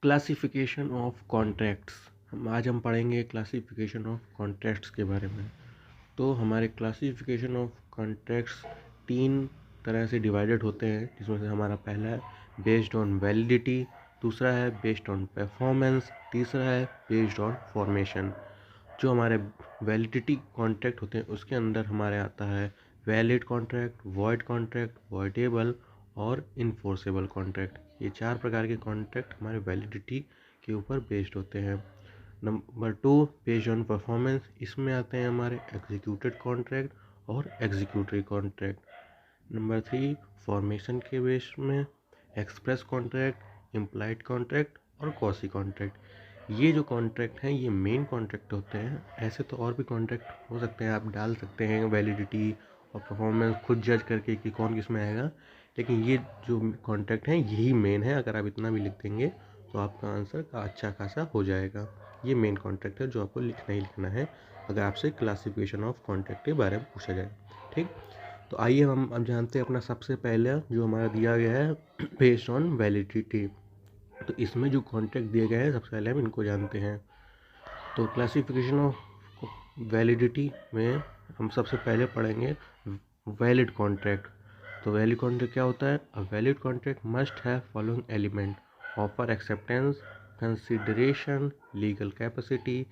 Classification of contracts. आज हम पढ़ेंगे क्लासिफिकेशन ऑफ कॉन्ट्रैक्ट्स के बारे में। तो हमारे क्लासिफिकेशन ऑफ कॉन्ट्रैक्ट्स 3 तरह से डिवाइडेड होते हैं, जिसमें से हमारा पहला है बेस्ड ऑन वैलिडिटी, दूसरा है बेस्ड ऑन परफॉर्मेंस, तीसरा है बेस्ड ऑन फॉर्मेशन। जो हमारे वैलिडिटी कॉन्ट्रैक्ट होते हैं उसके अंदर हमारे आता है वैलिड कॉन्ट्रैक्ट, वॉइड, वॉइडेबल और इन्फोर्सेबल कॉन्ट्रैक्ट। ये 4 प्रकार के कॉन्ट्रैक्ट हमारे वैलिडिटी के ऊपर बेस्ड होते हैं। नंबर 2 बेस्ड ऑन परफॉर्मेंस, इसमें आते हैं हमारे एग्जीक्यूटेड कॉन्ट्रैक्ट और एग्जीक्यूटरी कॉन्ट्रैक्ट। नंबर 3 फॉर्मेशन के बेस में एक्सप्रेस कॉन्ट्रैक्ट, इम्प्लाइड कॉन्ट्रैक्ट और क्वासी कॉन्ट्रैक्ट। ये जो कॉन्ट्रैक्ट हैं ये मेन कॉन्ट्रैक्ट होते हैं। ऐसे तो और भी कॉन्ट्रैक्ट हो सकते हैं, आप डाल सकते हैं वैलिडिटी और परफॉर्मेंस खुद जज करके कि कौन किस में आएगा, लेकिन ये जो कॉन्ट्रैक्ट हैं यही मेन है। अगर आप इतना भी लिख देंगे तो आपका आंसर अच्छा खासा हो जाएगा। ये मेन कॉन्ट्रैक्ट है जो आपको लिखना ही लिखना है अगर आपसे क्लासिफिकेशन ऑफ कॉन्ट्रैक्ट के बारे में पूछा जाए। ठीक, तो आइए हम अब जानते हैं अपना सबसे पहले जो हमारा दिया गया है बेस्ड ऑन वैलिडिटी। तो इसमें जो कॉन्ट्रैक्ट दिए गए हैं सबसे पहले हम इनको जानते हैं। तो क्लासिफिकेशन ऑफ वैलिडिटी में हम सबसे पहले पढ़ेंगे वैलिड कॉन्ट्रैक्ट। तो वैलिड कॉन्ट्रैक्ट क्या होता है? A valid contract must have following element: offer acceptance, consideration, legal capacity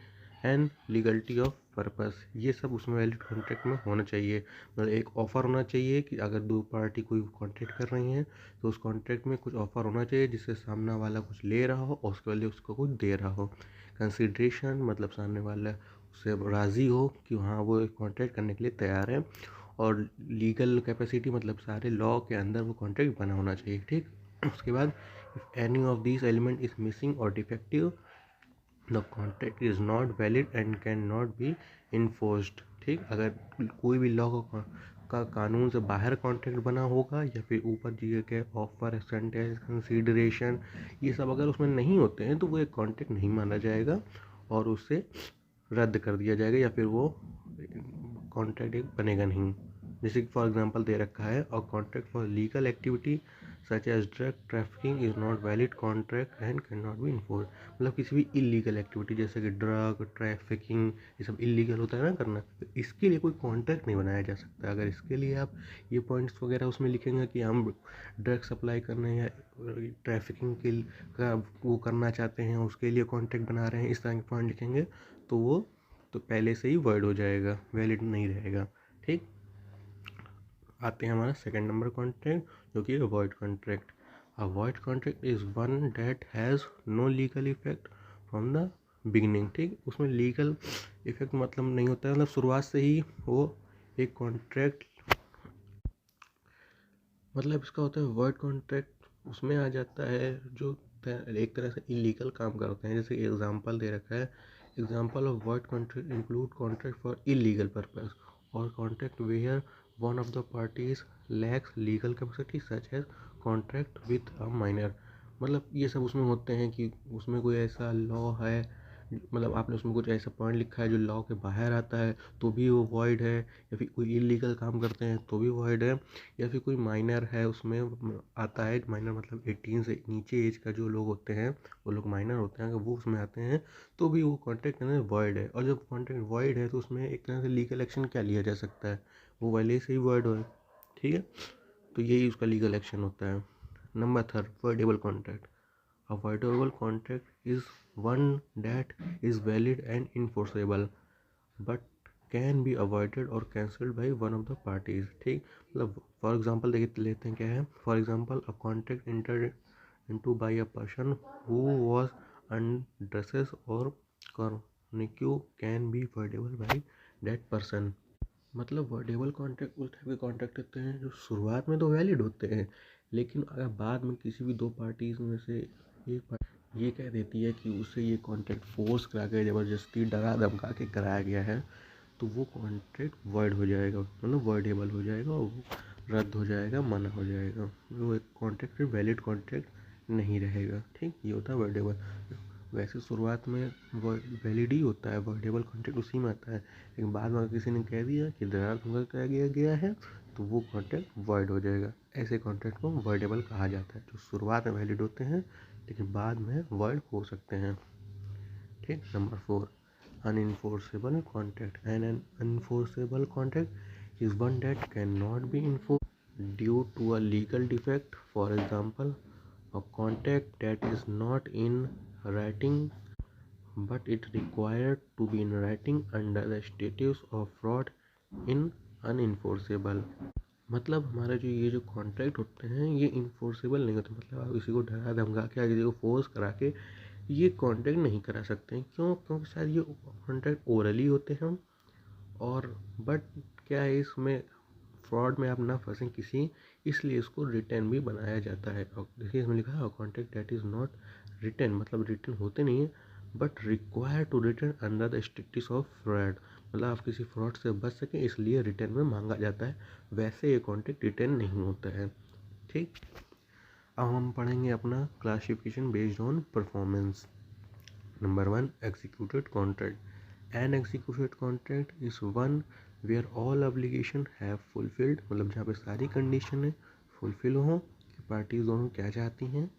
and legality of purpose. ये सब उसमें वैलिड कॉन्ट्रैक्ट में होना चाहिए। मतलब एक ऑफर होना चाहिए कि अगर दो पार्टी कोई कॉन्ट्रैक्ट कर रही हैं तो उस कॉन्ट्रैक्ट में कुछ ऑफर होना चाहिए जिससे सामने वाला कुछ ले रहा हो और उसके लिए उसको कुछ दे रहा हो। कंसिडरेशन मतलब सामने वाला उससे राज़ी हो कि हाँ वो कॉन्ट्रैक्ट करने के लिए तैयार है। और लीगल कैपेसिटी मतलब सारे लॉ के अंदर वो कॉन्ट्रैक्ट बना होना चाहिए। ठीक, उसके बाद if any of this element is missing और defective the contract is not valid and can not be enforced. ठीक, अगर कोई भी लॉ का कानून से बाहर कॉन्ट्रैक्ट बना होगा या फिर ऊपर दिए गए ऑफर, एक्सेप्टेंस, कंसीडरेशन, ये सब अगर उसमें नहीं होते हैं तो वो एक कॉन्ट्रैक्ट नहीं माना जाएगा और उससे रद्द कर दिया जाएगा या फिर वो कॉन्ट्रैक्ट एक बनेगा नहीं। जैसे कि फॉर एग्जांपल दे रखा है, और contract for legal activity such as drug trafficking is not valid contract and can not be enforce. मतलब किसी भी इलीगल एक्टिविटी जैसे कि ड्रग ट्रैफिकिंग, ये सब इलीगल होता है ना करना, तो इसके लिए कोई कॉन्ट्रैक्ट नहीं बनाया जा सकता। अगर इसके लिए आप ये पॉइंट्स वगैरह उसमें लिखेंगे कि हम ड्रग सप्लाई करने या ट्रैफिकिंग के का वो करना चाहते हैं उसके लिए कॉन्ट्रैक्ट बना रहे हैं, इस तरह के पॉइंट लिखेंगे तो वो तो पहले से ही वर्ड हो जाएगा, वैलिड नहीं रहेगा। ठीक, आते हैं हमारा सेकंड नंबर कॉन्ट्रैक्ट जो कि avoid contract. Avoid contract is one that has no legal effect from the beginning. ठीक, उसमें लीगल इफेक्ट मतलब नहीं होता है, मतलब शुरुआत से ही वो एक कॉन्ट्रैक्ट, मतलब इसका होता है अवॉइड कॉन्ट्रैक्ट उसमें आ जाता है जो एक तरह से इलीगल काम करते हैं। जैसे एग्जांपल दे रखा है, example of a void contract include contract for illegal purpose और contract where one of the parties lacks legal capacity such as contract with a minor. मतलब ये सब उसमें होते हैं कि उसमें कोई ऐसा लॉ है, मतलब आपने उसमें कुछ ऐसा पॉइंट लिखा है जो लॉ के बाहर आता है तो भी वो वॉइड है, या फिर कोई इलीगल काम करते हैं तो भी वॉइड है, या फिर कोई माइनर है उसमें आता है। माइनर मतलब 18 से नीचे एज का जो लोग होते हैं वो लोग माइनर होते हैं, अगर वो उसमें आते हैं तो भी वो कॉन्ट्रैक्ट वॉइड है। और जब कॉन्ट्रैक्ट वॉइड है तो उसमें एक तरह से लीगल एक्शन क्या लिया जा सकता है, वो पहले से ही वॉइड हो। ठीक है, तो यही उसका लीगल एक्शन होता है। Number third, voidable contract. A voidable contract is one that is valid and enforceable but can be avoided or cancelled by one of the parties। ठीक, मतलब फॉर एग्जांपल देख लेते हैं क्या है। For example a contract entered into by a person who was undresses or cornucopia can be voidable by that person। मतलब voidable contract उस type के कॉन्ट्रैक्ट होते हैं जो शुरुआत में तो वैलिड होते हैं, लेकिन अगर बाद में किसी भी दो पार्टीज में से एक पार्टी ये कह देती है कि उसे ये कॉन्ट्रैक्ट फोर्स करा के ज़बरदस्ती डरा धमका के कराया गया है तो वो कॉन्ट्रैक्ट वॉइड हो जाएगा, मतलब वॉइडेबल हो जाएगा और वो रद्द हो जाएगा, मना हो जाएगा, वो एक कॉन्ट्रैक्ट वैलिड कॉन्ट्रैक्ट नहीं रहेगा। ठीक, ये होता है वॉइडेबल। वैसे शुरुआत में वैलिड ही होता है, वॉइडेबल कॉन्ट्रैक्ट उसी में आता है, लेकिन बाद में अगर किसी ने कह दिया कि दरार धमका कराया गया है तो वो कॉन्ट्रैक्ट वॉइड हो जाएगा। ऐसे कॉन्ट्रैक्ट को वॉइडेबल कहा जाता है जो शुरुआत में वैलिड होते हैं लेकिन बाद में वॉइड हो सकते हैं। ठीक। Number 4, unenforceable contract. An unenforceable contract is one that can not be enforced due to a legal defect. For example, a contract that is not in writing but it required to be in writing under the status of fraud in unenforceable। मतलब हमारा जो contract होते हैं ये enforceable नहीं होते। मतलब आप किसी को डरा धमका के किसी को फोर्स करा के ये कॉन्ट्रैक्ट नहीं करा सकते हैं। क्यों? क्योंकि शायद ये कॉन्ट्रैक्ट ओरली होते हैं और बट क्या है इसमें फ्रॉड में आप ना फंसें किसी, इसलिए इसको रिटर्न भी बनाया जाता है। और देखिए इसमें लिखा है contract that is not written, मतलब रिटर्न होते नहीं है but require to written under the status of fraud. मतलब आप किसी फ्रॉड से बच सकें इसलिए रिटर्न में मांगा जाता है, वैसे ये कॉन्ट्रैक्ट रिटर्न नहीं होता है। ठीक। अब हम पढ़ेंगे अपना classification based on performance. Number 1, executed contract. An executed contract is one where all obligation have fulfilled, मतलब जहाँ पे सारी कंडीशन है फुलफिल हो कि पार्टीज दोनों क्या चाहती हैं,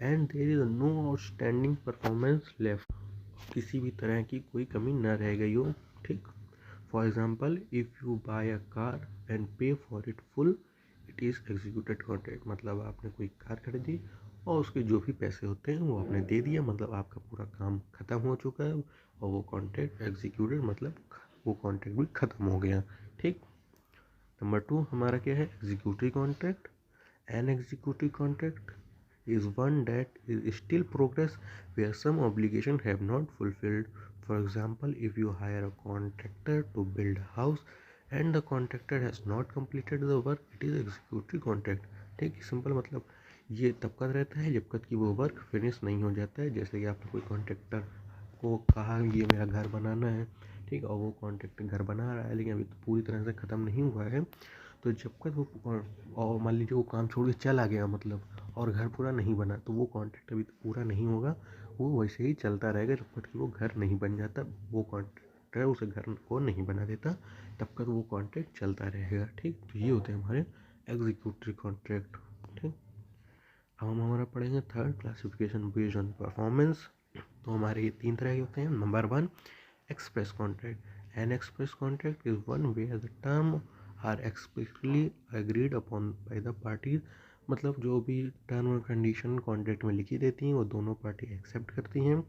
and there is no outstanding performance left, किसी भी तरह की कोई कमी ना रह गई हो। ठीक। For example, if you buy a car and pay for it full it is executed contract. मतलब आपने कोई कार खरीदी और उसके जो भी पैसे होते हैं वो आपने दे दिया, मतलब आपका पूरा काम ख़त्म हो चुका है और वो कॉन्ट्रैक्ट एग्जीक्यूटेड, मतलब वो कॉन्ट्रैक्ट भी ख़त्म हो गया। ठीक। नंबर 2 हमारा क्या है, executive contract. An executive contract is one that is still progress where some obligation have not fulfilled. For example, if you hire a contractor to build a house and the contractor has not completed the work, it is executive contract। ठीक। Simple मतलब ये तब तक रहता है जब तक कि वो वर्क फिनिश नहीं हो जाता है। जैसे कि आपने कोई कॉन्ट्रैक्टर को कहा ये मेरा घर बनाना है, ठीक, और वो कॉन्ट्रैक्टर घर बना रहा है लेकिन अभी तो पूरी तरह से ख़त्म नहीं हुआ है, तो जब तक वो और मान लीजिए वो काम छोड़ के चला गया मतलब, और घर पूरा नहीं बना, तो वो कॉन्ट्रैक्ट अभी तो पूरा नहीं होगा, वो वैसे ही चलता रहेगा जब तक कि वो घर नहीं बन जाता। वो कॉन्ट्रैक्टर उसे घर को नहीं बना देता तब तक वो कॉन्ट्रैक्ट चलता रहेगा। ठीक। तो ये होते हैं हमारे एग्जीक्यूटिव कॉन्ट्रैक्ट। ठीक। अब हम हमारा पढ़ेंगे third, classification based on performance. तो हमारे ये 3 तरह के होते हैं। Number 1, express contract. An express contract is one where the term are explicitly agreed upon by the parties. मतलब जो भी टर्म और कंडीशन कॉन्ट्रैक्ट में लिखी देती हैं वो दोनों पार्टी एक्सेप्ट करती हैं,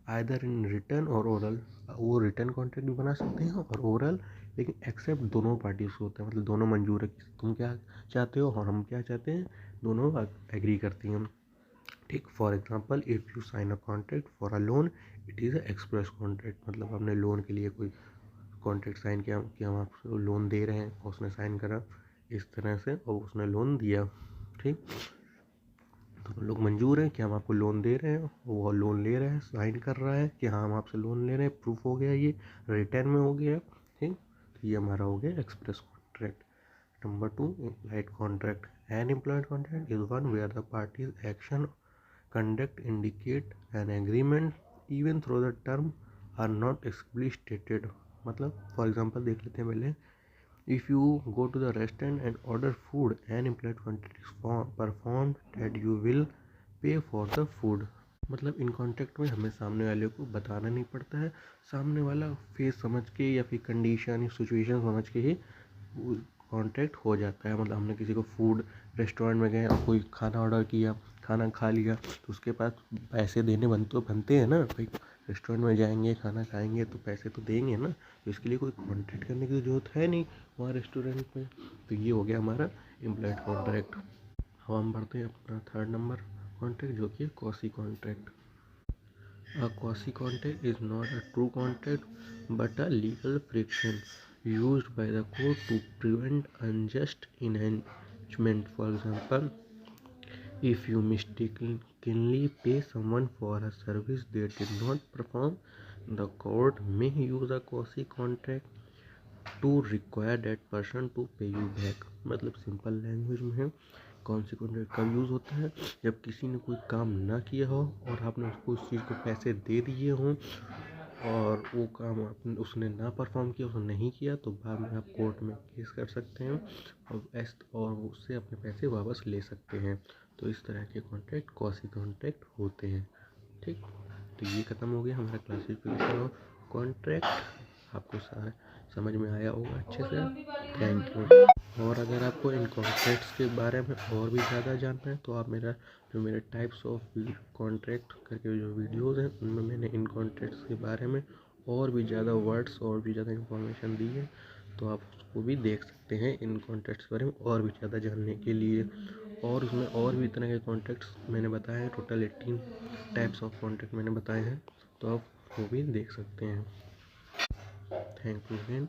आइदर इन रिटर्न और ओरल। वो रिटर्न कॉन्ट्रैक्ट भी बना सकते हैं और ओरल, लेकिन एक्सेप्ट दोनों पार्टी से होता है, मतलब दोनों मंजूर है कि तुम क्या चाहते हो और हम क्या चाहते हैं, दोनों एग्री करती हैं। ठीक। For example, if you sign a contract for a loan it is a express contract. मतलब आपने लोन के लिए कोई कॉन्ट्रैक्ट साइन किया कि हम आपको लोन दे रहे हैं और उसने साइन करा इस तरह से और उसने लोन दिया। ठीक। तो लोग मंजूर हैं कि हम आपको लोन दे रहे हैं, वो लोन ले रहा है, साइन कर रहा है कि हाँ हम आपसे लोन ले रहे हैं, प्रूफ हो गया, ये रिटर्न में हो गया। ठीक। तो ये हमारा हो गया express contract. Number 2, implied contract. An implied contract is one where the parties action conduct indicate an agreement even though the term are not explicitly stated। मतलब फॉर एग्जांपल देख लेते हैं पहले, if you go to the restaurant and order food an implied contract is performed that you will pay for the food। मतलब इन contract में हमें सामने वाले को बताना नहीं पड़ता है, सामने वाला फेस समझ के या फिर कंडीशन या सिचुएशन समझ के ही कॉन्ट्रैक्ट हो जाता है। मतलब हमने किसी को फूड रेस्टोरेंट में गए और कोई खाना ऑर्डर किया, खाना खा लिया, तो उसके पास पैसे देने बनते हैं ना भाई, रेस्टोरेंट में जाएंगे खाना खाएंगे तो पैसे तो देंगे ना, तो इसके लिए कोई कॉन्ट्रैक्ट करने की ज़रूरत है नहीं वहाँ रेस्टोरेंट में। तो ये हो गया हमारा इम्प्लाइड कॉन्ट्रैक्ट। अब हम बढ़ते हैं अपना थर्ड नंबर कॉन्ट्रैक्ट जो कि quasi contract. A quasi-contract is not a true contract but a legal fiction used by the court to prevent unjust enrichment. For example, if you mistakenly pay someone for a service they did not perform, the court may use a quasi-contract to require that person to pay you back। मतलब simple language में है, कौन सी contract कब use होता है, जब किसी ने कोई काम ना किया हो और आपने उसको उस चीज़ को पैसे दे दिए हों और वो काम उसने ना परफॉर्म किया, उसने नहीं किया, तो बाद में आप कोर्ट में केस कर सकते हैं और उससे अपने पैसे वापस ले सकते हैं। तो इस तरह के कॉन्ट्रैक्ट क्वासी कॉन्ट्रैक्ट होते हैं। ठीक, तो ये ख़त्म हो गया हमारा क्लासिफिकेशन ऑफ कॉन्ट्रैक्ट। आपको सारा समझ में आया होगा अच्छे से। Thank you. और अगर आपको इन कॉन्ट्रैक्ट्स के बारे में और भी ज़्यादा जानना है तो आप मेरे टाइप्स ऑफ कॉन्ट्रैक्ट करके जो वीडियोज़ हैं उनमें मैंने इन कॉन्ट्रैक्ट्स के बारे में और भी ज़्यादा वर्ड्स और भी ज़्यादा इंफॉर्मेशन दी है, तो आप उसको भी देख सकते हैं इन कॉन्ट्रैक्ट्स के बारे में और भी ज़्यादा जानने के लिए। और उसमें और भी तरह के कॉन्ट्रैक्ट्स मैंने बताए हैं, टोटल 18 टाइप्स ऑफ कॉन्ट्रैक्ट मैंने बताए हैं, तो आप वो भी देख सकते हैं। Thank you again.